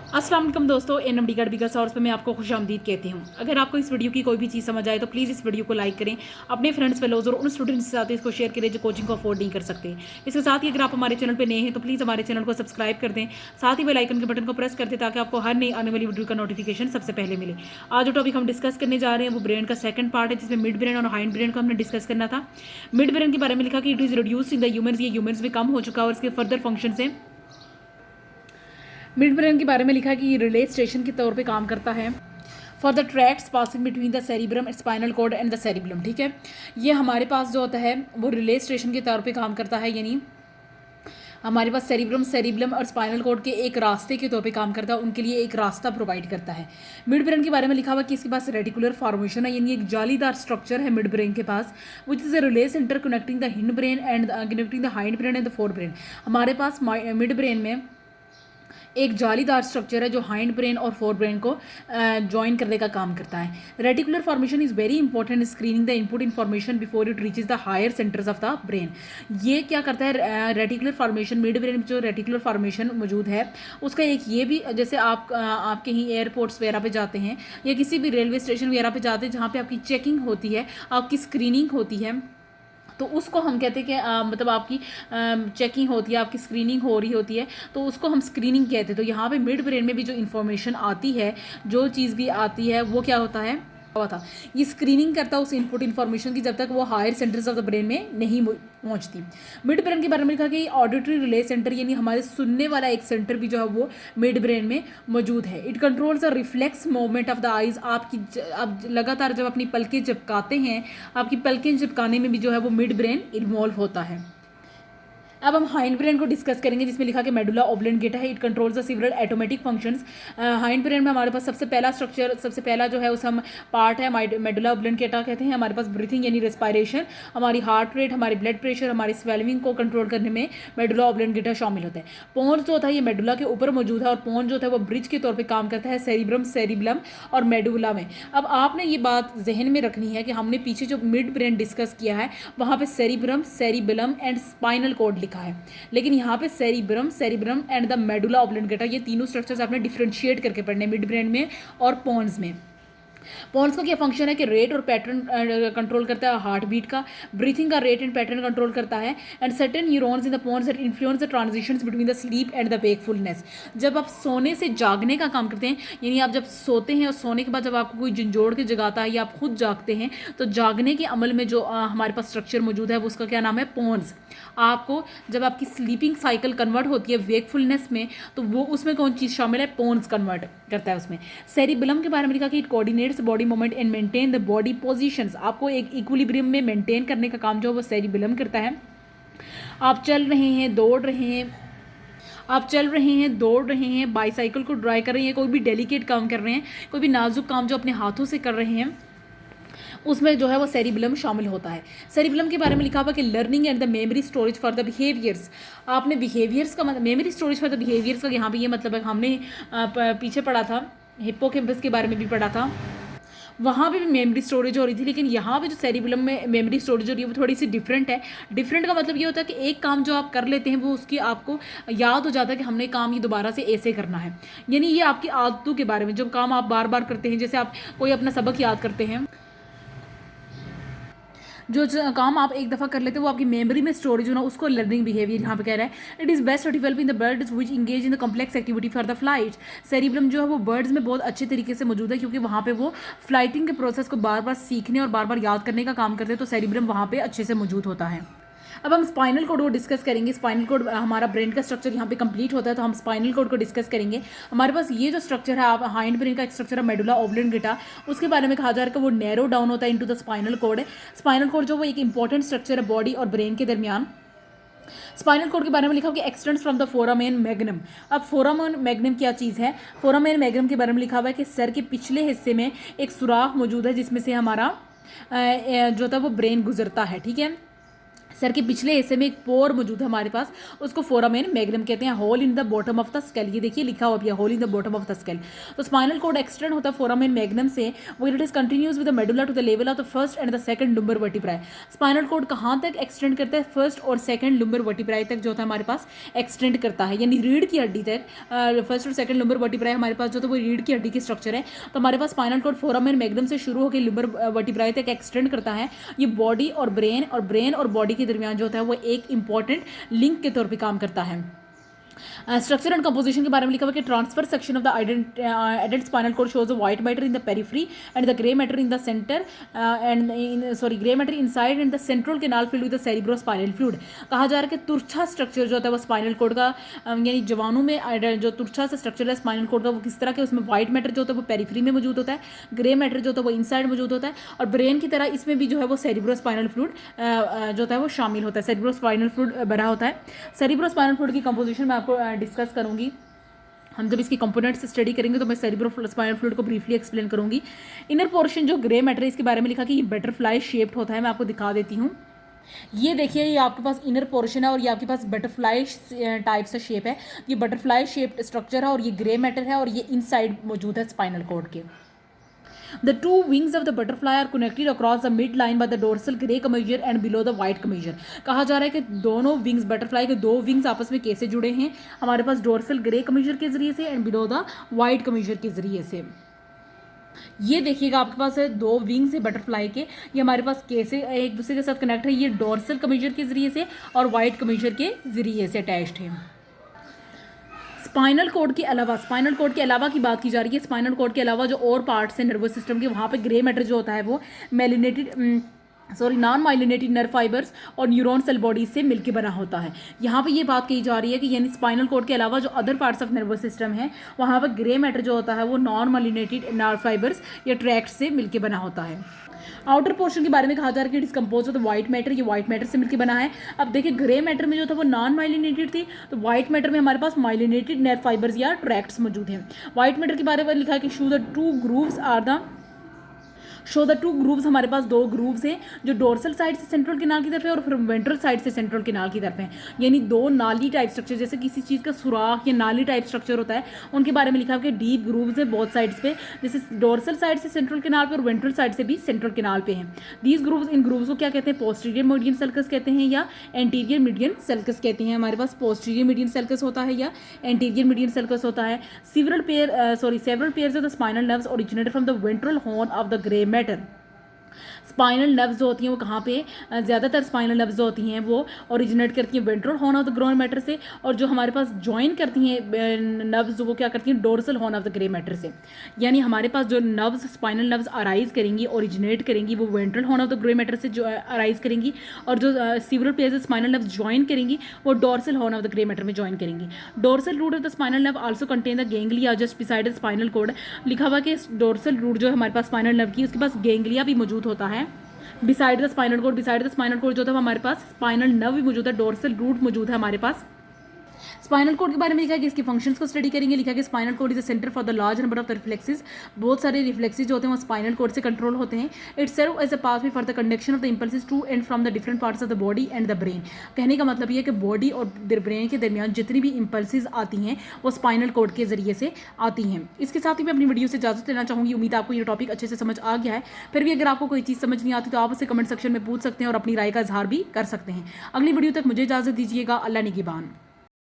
अस्सलाम वालेकुम दोस्तों, एनएमडी बिगर सोर्स पे मैं आपको खुशामदीद कहती हूँ। अगर आपको इस वीडियो की कोई भी चीज़ समझ आए तो प्लीज़ इस वीडियो को लाइक करें, अपने फ्रेंड्स फेलोज और उन स्टूडेंट्स के साथ इसको शेयर करें जो कोचिंग को अफोर्ड नहीं कर सकते। इसके साथ ही अगर आप हमारे चैनल पर नए हैं तो प्लीज़ हमारे चैनल को सब्सक्राइब कर दें, साथ ही बेल आइकन के बटन को प्रेस कर दें ताकि आपको हर नई आने वाली वीडियो का नोटिफिकेशन सबसे पहले मिले। आज जो टॉपिक हम डिस्कस करने जा रहे हैं वो ब्रेन का सेकंड पार्ट है, जिसमें मिड ब्रेन और हाइंड ब्रेन को हमने डिस्कस करना था। मिड ब्रेन के बारे में लिखा कि it is reduced in the humans, ये ह्यूमन्स में कम हो चुका है और इसके फर्दर फंक्शन है। मिड ब्रेन के बारे में लिखा कि ये रिले स्टेशन के तौर पे काम करता है for the tracks passing between the cerebrum, spinal cord and the cerebrum. ठीक है, ये हमारे पास जो होता है वो रिले स्टेशन के तौर पे काम करता है, यानी हमारे पास सेरिब्रम, सेरिब्रम और स्पाइनल कॉर्ड के एक रास्ते के तौर पे काम करता है, उनके लिए एक रास्ता प्रोवाइड करता है। मिड ब्रेन के बारे में लिखा हुआ कि इसके पास रेटिकुलर फॉर्मेशन है, यानी एक जालीदार स्ट्रक्चर है मिड ब्रेन के पास, which is a relay centre connecting the hind brain and connecting the hind brain and the fore brain. हमारे पास मिड ब्रेन में एक जालीदार स्ट्रक्चर है जो हाइंड ब्रेन और फोर ब्रेन को ज्वाइन करने का काम करता है। Reticular formation is very important screening the input information before it reaches the higher centres of the brain. ये क्या करता है, रेटिकुलर फॉर्मेशन, मिड ब्रेन में जो रेटिकुलर फॉर्मेशन मौजूद है उसका एक ये भी, जैसे आप कहीं एयरपोर्ट्स वगैरह पे जाते हैं या किसी भी रेलवे स्टेशन वगैरह पे जाते हैं जहाँ पे आपकी चेकिंग होती है, आपकी स्क्रीनिंग होती है, तो उसको हम कहते हैं कि मतलब आपकी चेकिंग होती है, आपकी स्क्रीनिंग हो रही होती है, तो उसको हम स्क्रीनिंग कहते हैं। तो यहाँ पे मिड ब्रेन में भी जो इन्फॉर्मेशन आती है, जो चीज़ भी आती है वो क्या होता है, हुआ था, ये स्क्रीनिंग करता है उस इनपुट इन्फॉर्मेशन की जब तक वो higher centres of the brain में नहीं पहुंचती। मिड ब्रेन के बारे में लिखा कि ऑडिटरी रिले सेंटर, यानी हमारे सुनने वाला एक सेंटर भी जो है वो मिड ब्रेन में मौजूद है। It controls the reflex movement of the eyes. आप लगातार जब अपनी पलकें झपकाते हैं, आपकी पलकें झपकाने में भी जो है वो मिड ब्रेन इन्वॉल्व होता है। अब हम हाइंड ब्रेन को डिस्कस करेंगे, जिसमें लिखा कि मेडुला ऑब्लेंगेटा है, it controls the several automatic functions. Hind brain में हमारे पास सबसे पहला स्ट्रक्चर, सबसे पहला जो है उस हम पार्ट है मेडुला ऑब्लेंगेटा कहते हैं। हमारे पास ब्रीथिंग यानी रेस्पायरेशन, हमारी हार्ट रेट, हमारी ब्लड प्रेशर, हमारी स्वेलिंग को कंट्रोल करने में मेडुला ऑब्लेंगेटा शामिल होता है। पोन्स जो होता है ये मेडुला के ऊपर मौजूद है और पोन जो होता है वो ब्रिज के तौर पर काम करता है सेरिब्रम, सेरिब्लम और मेडुला में। अब आपने ये बात जहन में रखनी है कि हमने पीछे जो मिड ब्रेन डिस्कस किया है वहाँ पे cerebrum, cerebellum and spinal cord लिखा है, लेकिन यहाँ पे cerebrum and the medulla oblongata, ये तीनों स्ट्रक्चर्स आपने डिफरेंशिएट करके पढ़ने मिड ब्रेन में और पोन्स में। पोन्स का क्या फंक्शन है कि रेट और पैटर्न कंट्रोल करता है, हार्ट बीट का, ब्रीथिंग का रेट एंड पैटर्न कंट्रोल करता है, and certain neurons in the pons that influence the transitions between the sleep and the wakefulness. जब आप सोने से जागने का काम करते हैं, यानी आप जब सोते हैं और सोने के बाद जब आपको कोई झंझोड़ के जगाता है या आप खुद जागते हैं, तो जागने के अमल में जो हमारे पास स्ट्रक्चर मौजूद है वो उसका क्या नाम है, पोन्स। आपको जब आपकी स्लीपिंग साइकिल कन्वर्ट होती है वेकफुलनेस में, तो वो उसमें कौन चीज़ शामिल है, पोन्स कन्वर्ट करता है उसमें। सेरिबेलम के बारे में लिखा कि it coordinates body movement and maintain the body positions. आपको एक इक्विलिब्रियम में मेंटेन करने का काम जो वो सेरिबेलम करता है। आप चल रहे हैं, दौड़ रहे हैं, आप चल रहे हैं, दौड़ रहे हैं, बाईसाइकिल को ड्राइव कर रहे हैं, कोई भी डेलिकेट काम कर रहे हैं, कोई भी नाजुक काम जो अपने हाथों से कर रहे हैं, उसमें जो है वो सेरिबेलम शामिल होता है। सेरिबेलम के बारे में लिखा हुआ कि learning and the memory storage for the behaviours. आपने बिहेवियर्स का मतलब, memory storage for the behaviours का यहाँ पे ये मतलब है, हमने पीछे पढ़ा था, हिप्पोकैम्पस के बारे में भी पढ़ा था, वहाँ पे भी मेमोरी स्टोरेज हो रही थी, लेकिन यहाँ पे जो सेरिबेलम में मेमोरी स्टोरेज हो रही है वो थोड़ी सी डिफरेंट है। डिफरेंट का मतलब ये होता है कि एक काम जो आप कर लेते हैं वो उसकी आपको याद हो जाता है कि हमने काम ये दोबारा से ऐसे करना है, यानी ये आपकी आदतों के बारे में, जो काम आप बार बार करते हैं, जैसे आप कोई अपना सबक याद करते हैं, जो काम आप एक दफ़ा कर लेते हैं वो आपकी मेमोरी में स्टोरेज होना, उसको लर्निंग बिहेवियर यहाँ पे कह रहा है। It is best to develop in the birds which engage in the complex activity for the flight. Cerebrum जो है वो बर्ड्स में बहुत अच्छे तरीके से मौजूद है, क्योंकि वहाँ पे वो फ्लाइटिंग के प्रोसेस को बार बार सीखने और बार बार याद करने का काम करते हैं, तो सेरिब्रम वहाँ पे अच्छे से मौजूद होता है। अब हम स्पाइनल कोड को डिस्कस करेंगे। स्पाइनल कोड हमारा ब्रेन का स्ट्रक्चर यहाँ पे कंप्लीट होता है, तो हम स्पाइनल कोड को डिस्कस करेंगे। हमारे पास ये जो स्ट्रक्चर है, आप हाइंड ब्रेन का एक स्ट्रक्चर है मेडुला ऑब्लेंगेटा, उसके बारे में कहा जा रहा है कि वो नैरो डाउन होता है into the spinal cord. Spinal cord जो वो एक इंपॉर्टेंट स्ट्रक्चर है बॉडी और ब्रेन के दरमियान। स्पाइनल कोड के बारे में लिखा कि extends from the foramen magnum. अब फोरामेन मैग्नम क्या चीज़ है, फोरामेन मैग्नम के बारे में लिखा हुआ है कि सर के पिछले हिस्से में एक सुराख मौजूद है जिसमें से हमारा जो था वो ब्रेन गुजरता है। ठीक है, सर के पिछले हिस्से में एक पोर मौजूद है हमारे पास, उसको फोरामेन मैग्नम कहते हैं। Hole in the bottom of the skull, ये देखिए लिखा हुआ है hole in the bottom of the skull. तो स्पाइनल कॉर्ड एक्सटेंड होता है फोरामेन मैग्नम से, when it is continuous with the medulla to the level of the first and the second lumbar vertebrae. Spinal cord कहाँ तक extend करता है? First और second lumbar वर्टिब्राई तक जो होता है हमारे पास एक्सटेंड करता है, यानी रीढ़ की हड्डी तक। फर्स्ट और सेकंड लुम्बर वर्टिब्राई हमारे पास जो तो वो रीढ़ की हड्डी की स्ट्रक्चर है। तो हमारे पास स्पाइनल कॉर्ड फोरामेन मैग्नम से शुरू होकर लुम्बर वर्टिब्राई तक एक्सटेंड करता है। ये बॉडी और ब्रेन और बॉडी के दरमियान जो होता है वो एक इंपॉर्टेंट लिंक के तौर पे काम करता है। स्ट्रक्चर एंड कंपोजिशन के बारे में लिखा हुआ है कि transfer section of the adult spinal cord shows white matter in the periphery and the grey matter in the centre grey matter inside and the central canal filled with the cerebrospinal fluid. कहा जा रहा है कि तुरछा structure जो होता है वो spinal cord का, यानी जवानों में जो तुरछा सा स्ट्रक्चर है स्पाइनल कॉर्ड का वो किस तरह के, उसमें व्हाइट मैटर जो होता है वो पेरिफेरी में मौजूद होता है, ग्रे मैटर जो होता है वो इनसाइड मौजूद होता है, और ब्रेन की तरह इसमें भी जो है वो सेरिब्रोस्पाइनल फ्लूइड जो होता है वो शामिल होता है, सेरिब्रोस्पाइनल फ्लूइड भरा होता है। सेरिब्रोस्पाइनल फ्लूइड की कंपोजिशन मैं आपको डिस्कस करूंगी। हम जब इसकी कंपोनेंट्स स्टडी करेंगे तो मैं सेरिब्रोस्पाइनल फ्लूइड को ब्रीफली एक्सप्लेन करूंगी। इनर पोर्शन जो ग्रे मैटर है इसके बारे में लिखा कि ये बटरफ्लाई शेप्ड होता है। मैं आपको दिखा देती हूँ, ये देखिए ये आपके पास इनर पोर्शन है और ये आपके पास बटरफ्लाई टाइप से शेप है। ये बटरफ्लाई शेप्ड स्ट्रक्चर है और ये ग्रे मैटर है और ये इनसाइड मौजूद है स्पाइनल कॉर्ड के। The two wings of the butterfly are connected across the midline by the dorsal grey commissure and below the white commissure। कहा जा रहा है कि दोनों विंग्स, बटरफ्लाई के दो विंग्स आपस में कैसे जुड़े हैं? हमारे पास डोर्सल ग्रे कमीजर के जरिए से एंड बिलो द वाइट कमीजर के जरिए से। ये देखिएगा आपके पास है दो विंग्स है बटरफ्लाई के, ये हमारे पास कैसे एक दूसरे के साथ कनेक्ट है? ये डोर्सल कमीजर के जरिए से और वाइट कमीजर के जरिए से अटैच्ड है। स्पाइनल कॉर्ड के अलावा की बात की जा रही है। स्पाइनल कॉर्ड के अलावा जो और पार्ट्स हैं नर्वस सिस्टम के, वहाँ पे ग्रे मैटर जो होता है वो नॉन माइलिनेटेड नर्व फाइबर्स और न्यूरॉन सेल बॉडीज से मिलकर बना होता है। यहाँ पे ये बात कही जा रही है कि यानी स्पाइनल कॉर्ड के अलावा जो other parts of nervous system है वहाँ पर ग्रे मैटर जो होता है वो नॉन माइलिनेटेड नर्व फाइबर्स या ट्रैक्ट से मिलकर बना होता है। आउटर पोर्शन के बारे में कहा जा रहा है कि it is compose of the white matter, ये व्हाइट मैटर से मिलकर बना है। अब देखिए ग्रे मैटर में जो था वो नॉन माइलिनेटेड थी, तो व्हाइट मैटर में हमारे पास माइलिनेटेड नर्व फाइबर्स या ट्रैक्ट्स मौजूद हैं। व्हाइट मैटर के बारे में लिखा है कि शो द टू ग्रूव्स हमारे पास दो ग्रूव्स हैं जो डोर्सल साइड से सेंट्रल कैनाल की तरफ है और फिर वेंट्रल साइड से सेंट्रल कैनाल की तरफ है, यानी दो नाली टाइप स्ट्रक्चर, जैसे किसी चीज़ का सुराख या नाली टाइप स्ट्रक्चर होता है उनके बारे में लिखा है कि डीप ग्रूव्स है बोथ साइड्स पे, जैसे डोर्सल साइड से सेंट्रल कैनाल पे और वेंट्रल साइड से भी सेंट्रल कैनाल पे हैं। दीज ग्रूव्स, इन ग्रूव्स को क्या कहते हैं? पोस्टीरियर मीडियन सल्कस कहते हैं या एंटीरियर मीडियन सल्कस कहते हैं। हमारे पास पोस्टीरियर मीडियन सल्कस होता है या एंटीरियर मीडियन सल्कस होता है। Several pairs of the spinal nerves originated from the ventral horn of the grey matter. Spinal nerves जो होती हैं वो कहाँ पे, ज़्यादातर स्पाइनल नर्व्स जो होती हैं वो ओरिजिनेट करती हैं ventral horn of the grey matter से, और जो हमारे पास ज्वाइन करती हैं नर्व्स वो क्या करती हैं? Dorsal horn of the grey matter से। यानी हमारे पास जो नर्व्स स्पाइनल नर्व्स अराइज करेंगी, ओरिजिनेट करेंगी, वो ventral horn of the grey matter से जो अराइज करेंगी, और जो several pairs spinal nerves join करेंगी वो dorsal horn of the grey matter में ज्वाइन करेंगी। Dorsal root of the spinal nerve also contain the ganglia just beside the spinal cord. लिखा हुआ कि डोर्सल रूट जो है हमारे पास स्पाइनल नर्व की, उसके पास गेंगलिया भी मौजूद होता है बिसाइड द स्पाइनल कॉर्ड जो था हमारे पास स्पाइनल नर्व भी मौजूद है, डोर्सल रूट मौजूद है हमारे पास। स्पाइनल कॉर्ड के बारे में लिखा है कि इसके फंक्शंस को स्टडी करेंगे। लिखा है कि spinal cord is a centre for the large number of the reflexes. बहुत सारे रिफ्लेक्सेस जो होते हैं वो स्पाइनल कॉर्ड से कंट्रोल होते हैं। It serve as a pathway for the conduction of the impulses to and from the different parts of the body and the brain. कहने का मतलब ये है कि बॉडी और ब्रेन के दरमियान जितनी भी इंपल्सेस आती हैं वो स्पाइनल कॉर्ड के जरिए से आती हैं। इसके साथ ही मैं अपनी वीडियो से इजाजत लेना चाहूँगी। उम्मीद आपको ये टॉपिक अच्छे से समझ आ गया है। फिर भी अगर आपको कोई चीज़ समझ नहीं आती तो आप उसे कमेंट सेक्शन में पूछ सकते हैं और अपनी राय का इजहार भी कर सकते हैं। अगली वीडियो तक मुझे इजाज़त दीजिएगा। अल्लाह निगहबान।